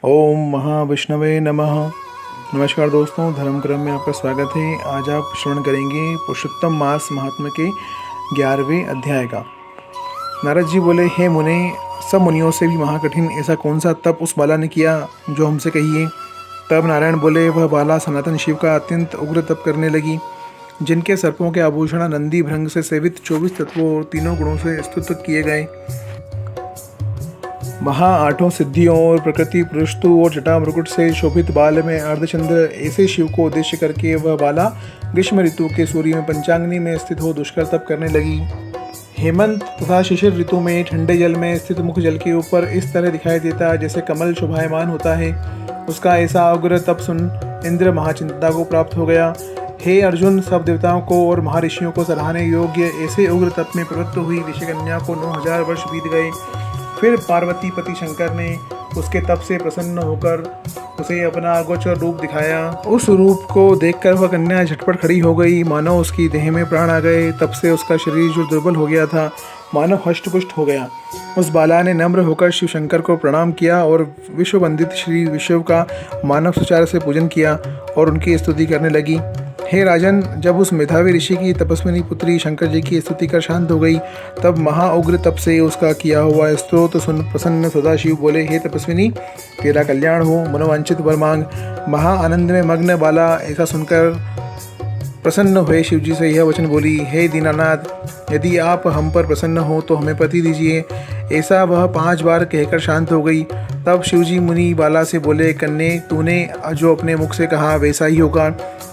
ओम महाविष्णवे नमः। नमस्कार दोस्तों, धर्म क्रम में आपका स्वागत है। आज आप श्रवण करेंगे पुरुषोत्तम मास महात्म्य के 11वें अध्याय का। नारद जी बोले, हे मुने, सब मुनियों से भी महाकठिन ऐसा कौन सा तप उस बाला ने किया जो हमसे कहिए। तब नारायण बोले, वह बाला सनातन शिव का अत्यंत उग्र तप करने लगी, जिनके सर्पों के आभूषण नंदी भृंग से सेवित 24 तत्वों और 3 गुणों से स्तुत किए गए। वहाँ 8 सिद्धियों और प्रकृति पुरुषतु और जटा मृकुट से शोभित बाल में अर्धचंद्र ऐसे शिव को उद्देश्य करके वह बाला ग्रीष्म ऋतु के सूर्य में पंचाग्नि में स्थित हो दुष्कर तप करने लगी। हेमंत तथा शिशिर ऋतु में ठंडे जल में स्थित मुख जल के ऊपर इस तरह दिखाई देता जैसे कमल शोभायमान होता है। उसका ऐसा उग्र तप सुन इंद्र महाचिंता को प्राप्त हो गया। हे अर्जुन, सब देवताओं को और महर्षियों को सराहने योग्य ऐसे उग्र तप में प्रवृत्त हुई ऋषिकन्या को 9000 वर्ष बीत गए। फिर पार्वती पति शंकर ने उसके तप से प्रसन्न होकर उसे अपना अगोचर रूप दिखाया। उस रूप को देखकर वह कन्या झटपट खड़ी हो गई, मानो उसकी देह में प्राण आ गए। तब से उसका शरीर जो दुर्बल हो गया था, मानो हष्टपुष्ट हो गया। उस बाला ने नम्र होकर शिव शंकर को प्रणाम किया और विश्व वंदित श्री विष्णु का मानव सुचार से पूजन किया और उनकी स्तुति करने लगी। हे राजन, जब उस मेधावी ऋषि की तपस्विनी पुत्री शंकर जी की स्तुति कर शांत हो गई, तब महाउग्र तप से उसका किया हुआ स्तोत्र सुन प्रसन्न सदाशिव बोले, हे तपस्विनी, तेरा कल्याण हो, मनोवांछित वर मांग। महाआनंद में मग्न बाला ऐसा सुनकर प्रसन्न हुए शिवजी से यह वचन बोली, हे दीनानाथ, यदि आप हम पर प्रसन्न हो तो हमें पति दीजिए। ऐसा वह 5 बार कहकर शांत हो गई। तब शिवजी मुनि बाला से बोले, कन्ये, तूने जो अपने मुख से कहा वैसा ही होगा।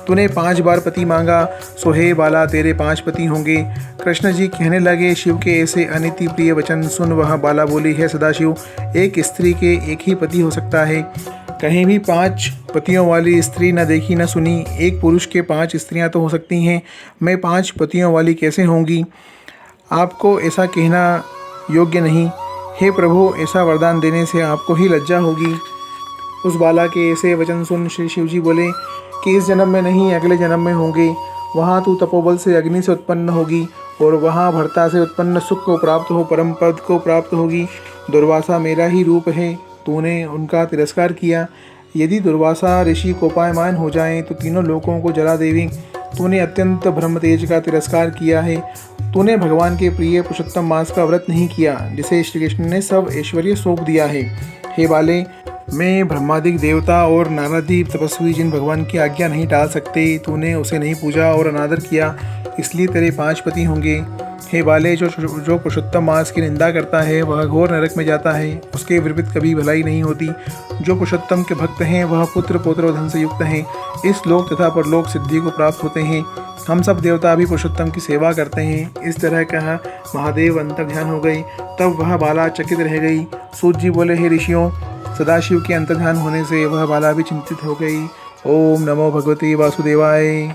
तूने 5 बार पति मांगा, सो हे बाला, तेरे 5 पति होंगे। कृष्ण जी कहने लगे, शिव के ऐसे अनिति प्रिय वचन सुन वह बाला बोली, है सदाशिव, एक स्त्री के एक ही पति हो सकता है। कहीं भी 5 पतियों वाली स्त्री न देखी न सुनी। एक पुरुष के 5 स्त्रियां तो हो सकती हैं, मैं 5 पतियों वाली कैसे होंगी। आपको ऐसा कहना योग्य नहीं। हे प्रभु, ऐसा वरदान देने से आपको ही लज्जा होगी। उस बाला के ऐसे वचन सुन श्री शिवजी बोले कि इस जन्म में नहीं, अगले जन्म में होंगे। वहाँ तू तपोबल से अग्नि से उत्पन्न होगी और वहाँ भर्ता से उत्पन्न सुख को प्राप्त हो परम पद को प्राप्त होगी। दुर्वासा मेरा ही रूप है, तूने उनका तिरस्कार किया। यदि दुर्वासा ऋषि कोपायमान हो जाएं तो तीनों लोकों को जला देवी। तूने अत्यंत ब्रह्म तेज का तिरस्कार किया है। तूने भगवान के प्रिय पुरुषोत्तम मास का व्रत नहीं किया, जिसे श्री कृष्ण ने सब ऐश्वर्य सौंप दिया है। हे बाले, मैं ब्रह्मादिक देवता और नानादि तपस्वी जिन भगवान की आज्ञा नहीं टाल सकते, तूने उसे नहीं पूजा और अनादर किया, इसलिए तेरे 5 पति होंगे। हे बाले, जो पुरुषोत्तम मास की निंदा करता है वह घोर नरक में जाता है, उसके विपरीत कभी भलाई नहीं होती। जो पुरुषोत्तम के भक्त हैं वह पुत्र पौत्र और धन से युक्त हैं, इस लोक तथा परलोक सिद्धि को प्राप्त होते हैं। हम सब देवता भी पुरुषोत्तम की सेवा करते हैं। इस तरह कहा महादेव अंतर ध्यान हो गई। तब वह बाला चकित रह गई। सूत जी बोले, हे ऋषियों, सदाशिव के अंतर्ध्यान होने से वह बाला भी चिंतित हो गई। ओम नमो भगवते वासुदेवाय।